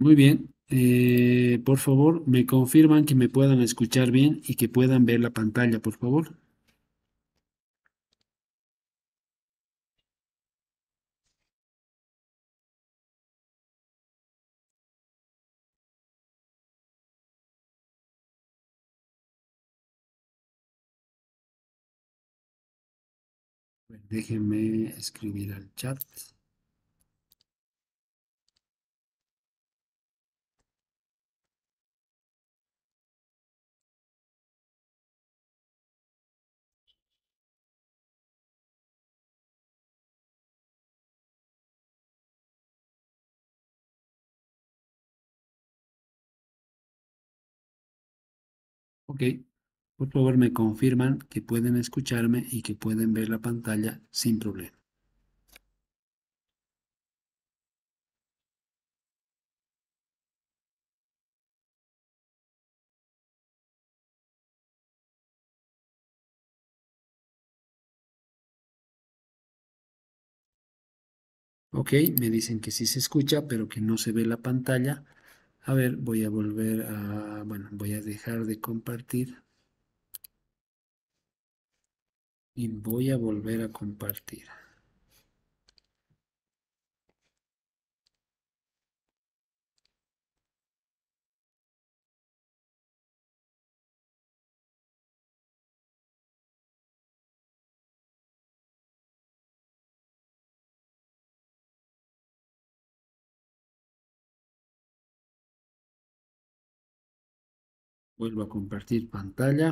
Muy bien. Por favor, me confirman que me puedan escuchar bien y que puedan ver la pantalla, por favor. Bueno, déjenme escribir al chat. Ok. Por favor, me confirman que pueden escucharme y que pueden ver la pantalla sin problema. Ok, me dicen que sí se escucha, pero que no se ve la pantalla. A ver, voy a volver a, bueno, voy a dejar de compartir y voy a volver a compartir. Vuelvo a compartir pantalla.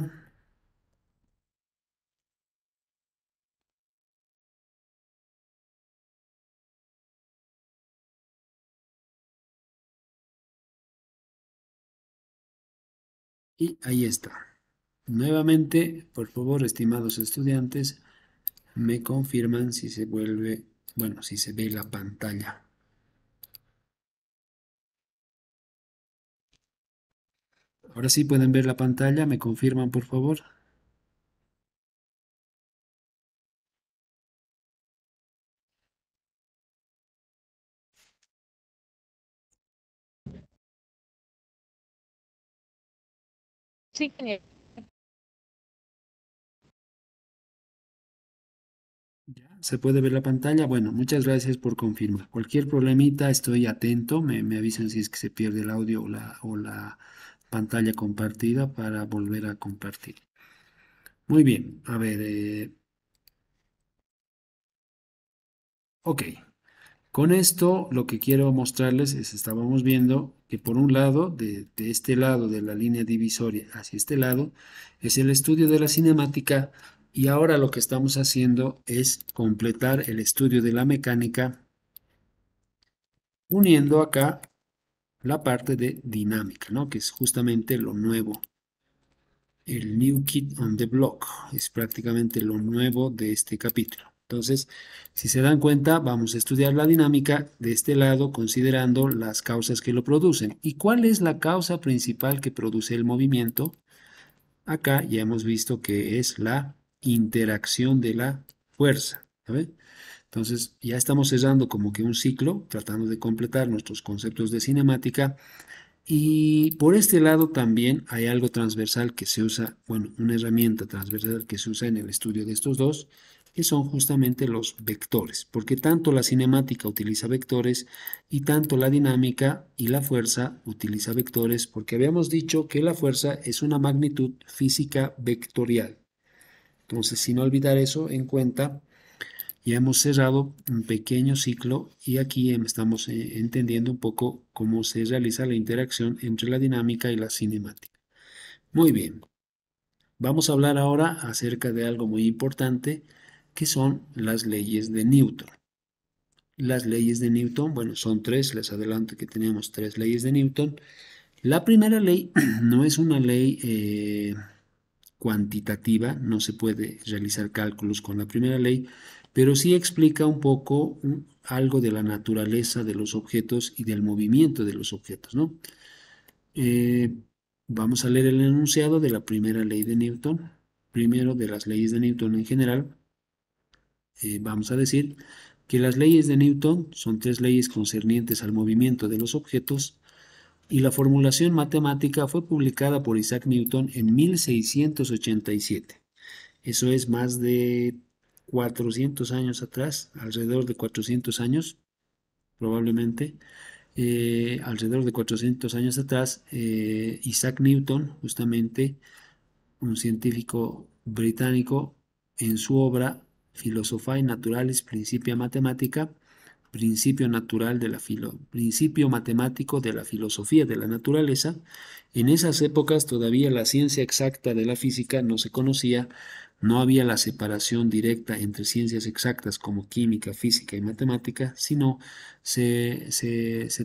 Y ahí está. Nuevamente, por favor, estimados estudiantes, me confirman si se vuelve, bueno, si se ve la pantalla. Ahora sí pueden ver la pantalla, me confirman, por favor. Sí, genial. ¿Ya? ¿Se puede ver la pantalla? Bueno, muchas gracias por confirmar. Cualquier problemita, estoy atento. Me avisan si es que se pierde el audio o la pantalla compartida para volver a compartir. Muy bien, a ver, ok. Con esto lo que quiero mostrarles es, estábamos viendo que por un lado, de este lado de la línea divisoria hacia este lado, es el estudio de la cinemática y ahora lo que estamos haciendo es completar el estudio de la mecánica uniendo acá la parte de dinámica, ¿no? Que es justamente lo nuevo. El New Kid on the Block es prácticamente lo nuevo de este capítulo. Entonces, si se dan cuenta, vamos a estudiar la dinámica de este lado considerando las causas que lo producen. ¿Y cuál es la causa principal que produce el movimiento? Acá ya hemos visto que es la interacción de la fuerza. ¿Sabe? Entonces, ya estamos cerrando como que un ciclo, tratando de completar nuestros conceptos de cinemática y por este lado también hay algo transversal que se usa, bueno, una herramienta transversal que se usa en el estudio de estos dos, que son justamente los vectores, porque tanto la cinemática utiliza vectores y tanto la dinámica y la fuerza utiliza vectores, porque habíamos dicho que la fuerza es una magnitud física vectorial. Entonces, sin olvidar eso en cuenta, ya hemos cerrado un pequeño ciclo y aquí estamos entendiendo un poco cómo se realiza la interacción entre la dinámica y la cinemática. Muy bien, vamos a hablar ahora acerca de algo muy importante que son las leyes de Newton. Las leyes de Newton, bueno, son tres, les adelanto que tenemos tres leyes de Newton. La primera ley no es una ley cuantitativa, no se puede realizar cálculos con la primera ley, pero sí explica un poco algo de la naturaleza de los objetos y del movimiento de los objetos, ¿no? Eh, Vamos a leer el enunciado de la primera ley de Newton, primero de las leyes de Newton en general. Vamos a decir que las leyes de Newton son tres leyes concernientes al movimiento de los objetos Y la formulación matemática fue publicada por Isaac Newton en 1687. Eso es más de 400 años atrás, alrededor de 400 años, probablemente. Alrededor de 400 años atrás, Isaac Newton, justamente un científico británico, en su obra Philosophiae Naturalis Principia Mathematica, principio matemático de la filosofía de la naturaleza. En esas épocas todavía la ciencia exacta de la física no se conocía, no había la separación directa entre ciencias exactas como química, física y matemática, sino se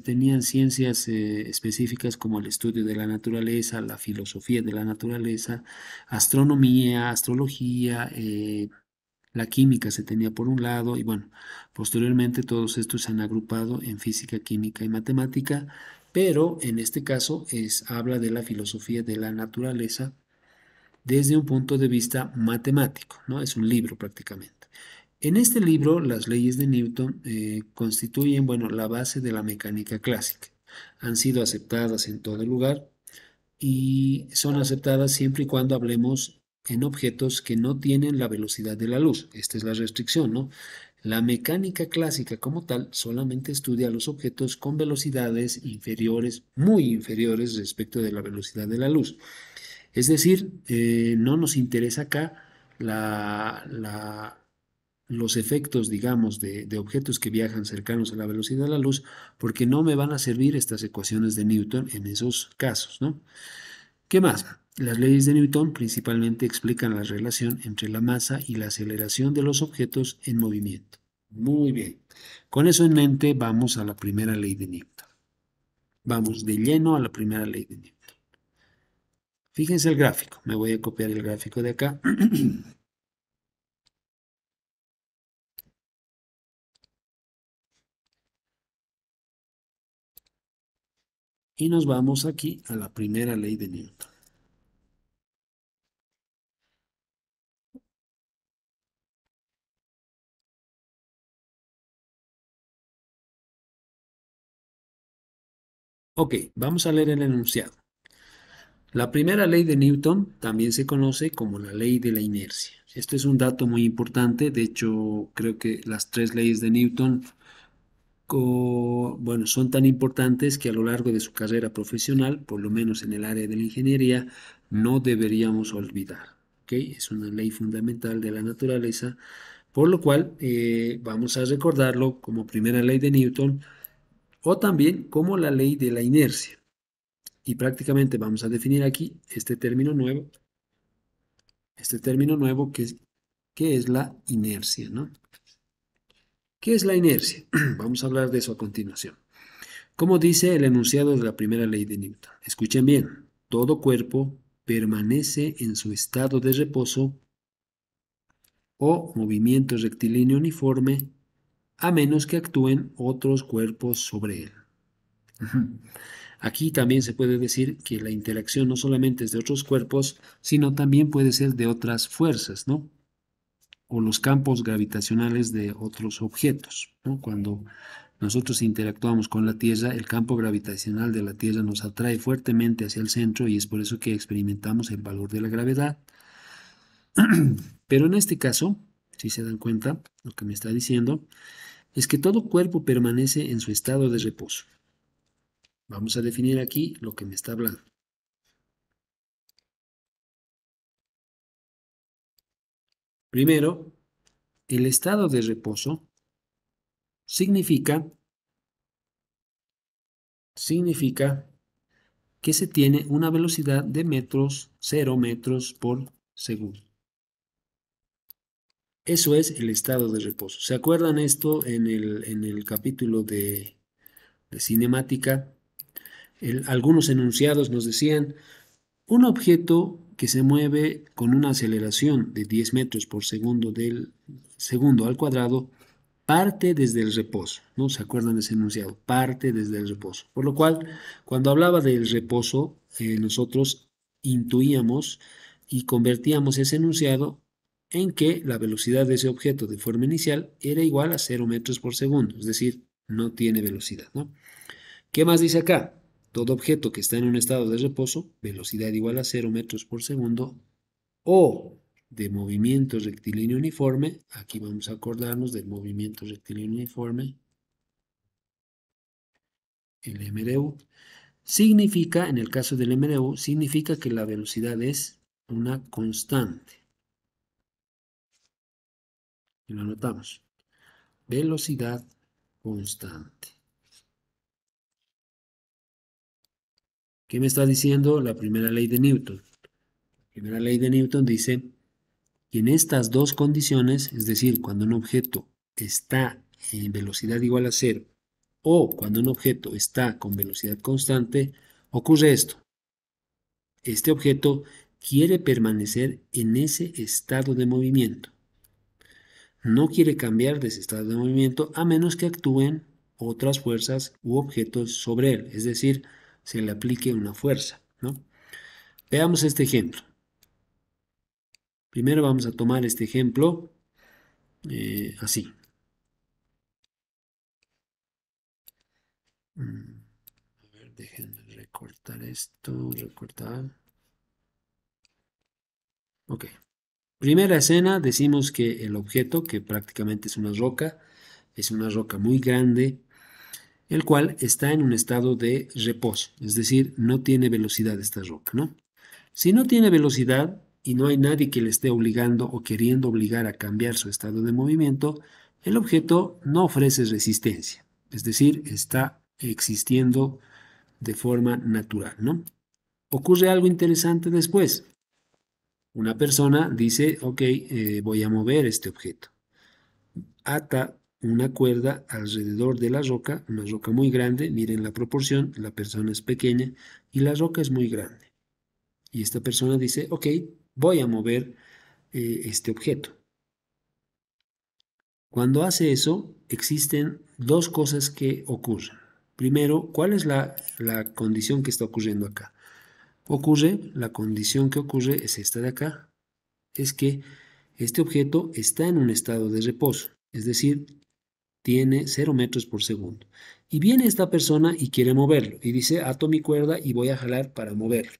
tenían ciencias específicas como el estudio de la naturaleza, la filosofía de la naturaleza, astronomía, astrología, la química se tenía por un lado y bueno, posteriormente todos estos se han agrupado en física, química y matemática, pero en este caso habla de la filosofía de la naturaleza desde un punto de vista matemático, ¿no? Es un libro prácticamente. En este libro, las leyes de Newton constituyen, bueno, la base de la mecánica clásica. Han sido aceptadas en todo lugar y son aceptadas siempre y cuando hablemos en objetos que no tienen la velocidad de la luz. Esta es la restricción, ¿no? La mecánica clásica como tal solamente estudia los objetos con velocidades inferiores, muy inferiores respecto de la velocidad de la luz. Es decir, no nos interesa acá la, la- los efectos, digamos, de objetos que viajan cercanos a la velocidad de la luz, porque no me van a servir estas ecuaciones de Newton en esos casos, ¿no? ¿Qué más? Las leyes de Newton principalmente explican la relación entre la masa y la aceleración de los objetos en movimiento. Muy bien. Con eso en mente, vamos a la primera ley de Newton. Vamos de lleno a la primera ley de Newton. Fíjense el gráfico. Me voy a copiar el gráfico de acá. Y nos vamos aquí a la primera ley de Newton. Ok, vamos a leer el enunciado. La primera ley de Newton también se conoce como la ley de la inercia. Este es un dato muy importante. De hecho, creo que las tres leyes de Newton, bueno, son tan importantes que a lo largo de su carrera profesional, por lo menos en el área de la ingeniería, no deberíamos olvidar. ¿Ok? Es una ley fundamental de la naturaleza, por lo cual vamos a recordarlo como primera ley de Newton o también como la ley de la inercia. Y prácticamente vamos a definir aquí este término nuevo que es la inercia, ¿no? ¿Qué es la inercia? Vamos a hablar de eso a continuación. Como dice el enunciado de la primera ley de Newton. Escuchen bien, todo cuerpo permanece en su estado de reposo o movimiento rectilíneo uniforme a menos que actúen otros cuerpos sobre él. Aquí también se puede decir que la interacción no solamente es de otros cuerpos, sino también puede ser de otras fuerzas, ¿no? O los campos gravitacionales de otros objetos, ¿no? Cuando nosotros interactuamos con la Tierra, el campo gravitacional de la Tierra nos atrae fuertemente hacia el centro y es por eso que experimentamos el valor de la gravedad. Pero en este caso, si se dan cuenta, lo que me está diciendo es que todo cuerpo permanece en su estado de reposo. Vamos a definir aquí lo que me está hablando. Primero, el estado de reposo significa que se tiene una velocidad de 0 metros por segundo. Eso es el estado de reposo. ¿Se acuerdan esto en el capítulo de cinemática? Algunos enunciados nos decían, un objeto que se mueve con una aceleración de 10 metros por segundo del segundo al cuadrado parte desde el reposo, ¿no? ¿Se acuerdan de ese enunciado? Parte desde el reposo. Por lo cual, cuando hablaba del reposo, nosotros intuíamos y convertíamos ese enunciado en que la velocidad de ese objeto de forma inicial era igual a 0 metros por segundo, es decir, no tiene velocidad, ¿no? ¿Qué más dice acá? todo objeto que está en un estado de reposo, velocidad igual a 0 metros por segundo, o de movimiento rectilíneo uniforme, aquí vamos a acordarnos del movimiento rectilíneo uniforme, el MDU, significa, en el caso del MDU, significa que la velocidad es una constante. Y lo anotamos. Velocidad constante. ¿Qué me está diciendo la primera ley de Newton? La primera ley de Newton dice que en estas dos condiciones, es decir, cuando un objeto está en velocidad igual a cero o cuando un objeto está con velocidad constante, ocurre esto. Este objeto quiere permanecer en ese estado de movimiento. No quiere cambiar de ese estado de movimiento a menos que actúen otras fuerzas u objetos sobre él, es decir, se le aplique una fuerza, ¿no? Veamos este ejemplo. Primero vamos a tomar este ejemplo así. A ver, déjenme recortar esto, recortar. Ok. Primera escena, decimos que el objeto, que prácticamente es una roca muy grande, el cual está en un estado de reposo, es decir, no tiene velocidad esta roca, ¿no? Si no tiene velocidad y no hay nadie que le esté obligando o queriendo obligar a cambiar su estado de movimiento, el objeto no ofrece resistencia, es decir, está existiendo de forma natural, ¿no? Ocurre algo interesante después. Una persona dice, ok, voy a mover este objeto. Ata una cuerda alrededor de la roca, una roca muy grande, miren la proporción, la persona es pequeña y la roca es muy grande. Y esta persona dice, ok, voy a mover este objeto. Cuando hace eso, existen dos cosas que ocurren. Primero, ¿cuál es la condición que está ocurriendo acá? La condición que ocurre es esta de acá, es que este objeto está en un estado de reposo, es decir, tiene 0 metros por segundo. Y viene esta persona y quiere moverlo, y dice, ato mi cuerda y voy a jalar para moverlo.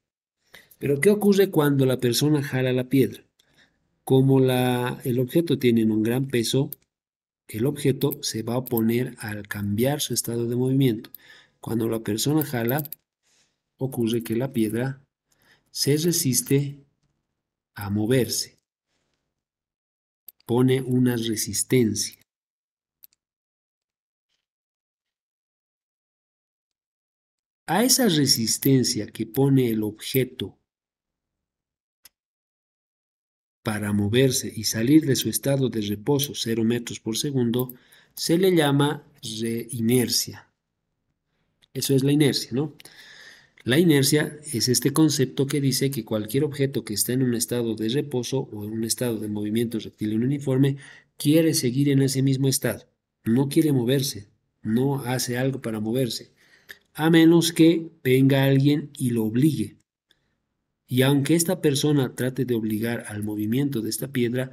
Pero ¿qué ocurre cuando la persona jala la piedra? Como el objeto tiene un gran peso, el objeto se va a oponer al cambiar su estado de movimiento. Cuando la persona jala, ocurre que la piedra se resiste a moverse, pone una resistencia. A esa resistencia que pone el objeto para moverse y salir de su estado de reposo 0 metros por segundo, se le llama inercia. Eso es la inercia, ¿no? La inercia es este concepto que dice que cualquier objeto que está en un estado de reposo o en un estado de movimiento rectilíneo uniforme quiere seguir en ese mismo estado, no quiere moverse, no hace algo para moverse, a menos que venga alguien y lo obligue. Y aunque esta persona trate de obligar al movimiento de esta piedra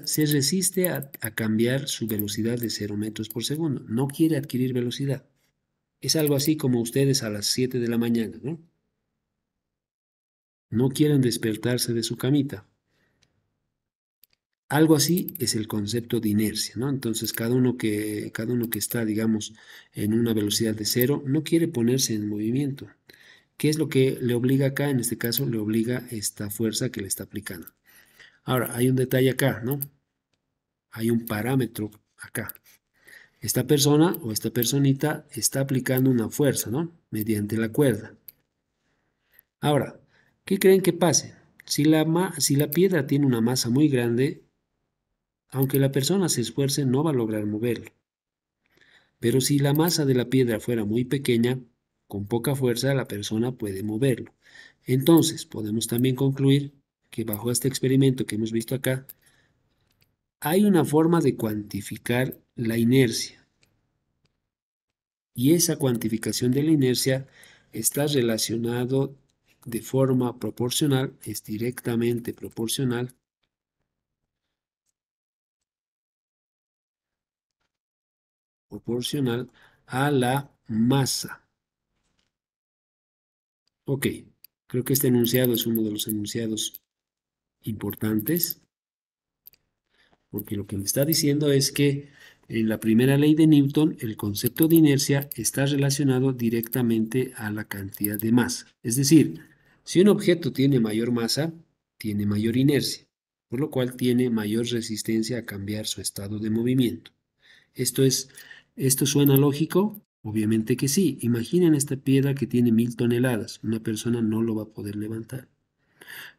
se resiste a cambiar su velocidad de 0 metros por segundo, no quiere adquirir velocidad. Es algo así como ustedes a las 7 de la mañana, ¿no? No quieren despertarse de su camita. Algo así es el concepto de inercia, ¿no? Entonces, cada uno que está, digamos, en una velocidad de cero, no quiere ponerse en movimiento. ¿Qué es lo que le obliga acá? En este caso, le obliga esta fuerza que le está aplicando. Ahora, hay un detalle acá, ¿no? Hay un parámetro acá. Esta persona o esta personita está aplicando una fuerza, ¿no? Mediante la cuerda. Ahora, ¿qué creen que pase? Si la piedra tiene una masa muy grande, aunque la persona se esfuerce, no va a lograr moverlo. Pero si la masa de la piedra fuera muy pequeña, con poca fuerza la persona puede moverlo. Entonces, podemos también concluir que bajo este experimento que hemos visto acá, hay una forma de cuantificar la inercia. Y esa cuantificación de la inercia está relacionado de forma proporcional, es directamente proporcional a la masa. Ok, creo que este enunciado es uno de los enunciados importantes, porque lo que me está diciendo es que en la primera ley de Newton el concepto de inercia está relacionado directamente a la cantidad de masa. Es decir, si un objeto tiene mayor masa, tiene mayor inercia, por lo cual tiene mayor resistencia a cambiar su estado de movimiento. ¿Esto suena lógico? Obviamente que sí. Imaginen esta piedra que tiene 1000 toneladas. Una persona no lo va a poder levantar.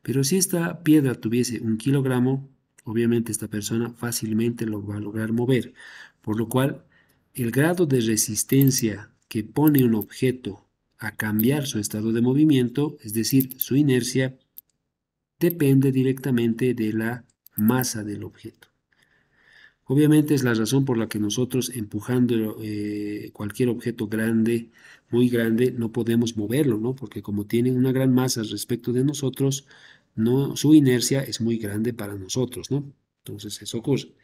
Pero si esta piedra tuviese 1 kilogramo, obviamente esta persona fácilmente lo va a lograr mover. Por lo cual, el grado de resistencia que pone un objeto a cambiar su estado de movimiento, es decir, su inercia, depende directamente de la masa del objeto. Obviamente es la razón por la que nosotros empujando cualquier objeto grande, muy grande, no podemos moverlo, ¿no? Porque como tiene una gran masa respecto de nosotros, no, su inercia es muy grande para nosotros, ¿no? Entonces eso ocurre.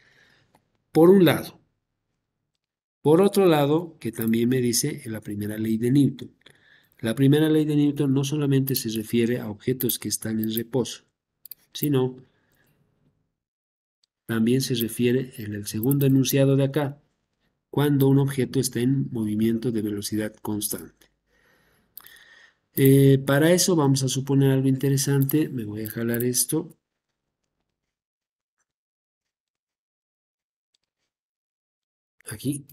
Por un lado. Por otro lado, que también me dice la primera ley de Newton. La primera ley de Newton no solamente se refiere a objetos que están en reposo, sino también se refiere en el segundo enunciado de acá, cuando un objeto está en movimiento de velocidad constante. Para eso vamos a suponer algo interesante. Me voy a jalar esto aquí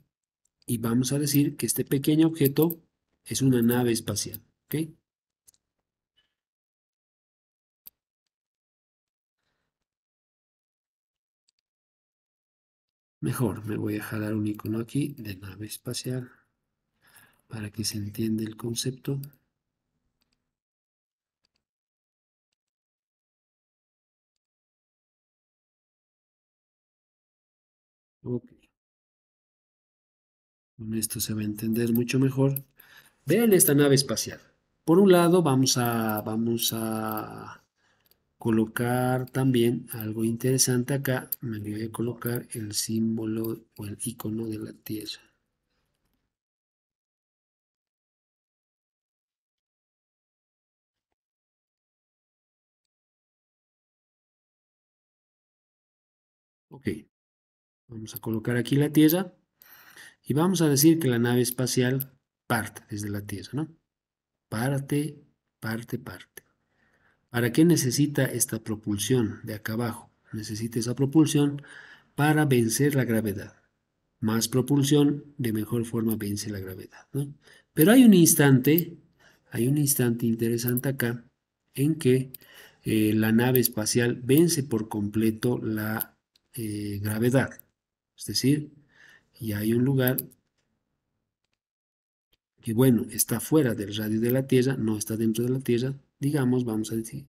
y vamos a decir que este pequeño objeto es una nave espacial. ¿Ok? Mejor, me voy a jalar un icono aquí de nave espacial para que se entienda el concepto. Ok, con esto se va a entender mucho mejor. Vean esta nave espacial. Por un lado, vamos a colocar también algo interesante acá. Me voy a colocar el símbolo o el icono de la Tierra. Ok, vamos a colocar aquí la Tierra y vamos a decir que la nave espacial parte desde la Tierra, ¿no? Parte, parte. ¿Para qué necesita esta propulsión de acá abajo? Necesita esa propulsión para vencer la gravedad. Más propulsión, de mejor forma vence la gravedad, ¿no? Pero hay un instante interesante acá en que la nave espacial vence por completo la gravedad. Es decir, y hay un lugar que, bueno, está fuera del radio de la Tierra, no está dentro de la Tierra, digamos, vamos a decir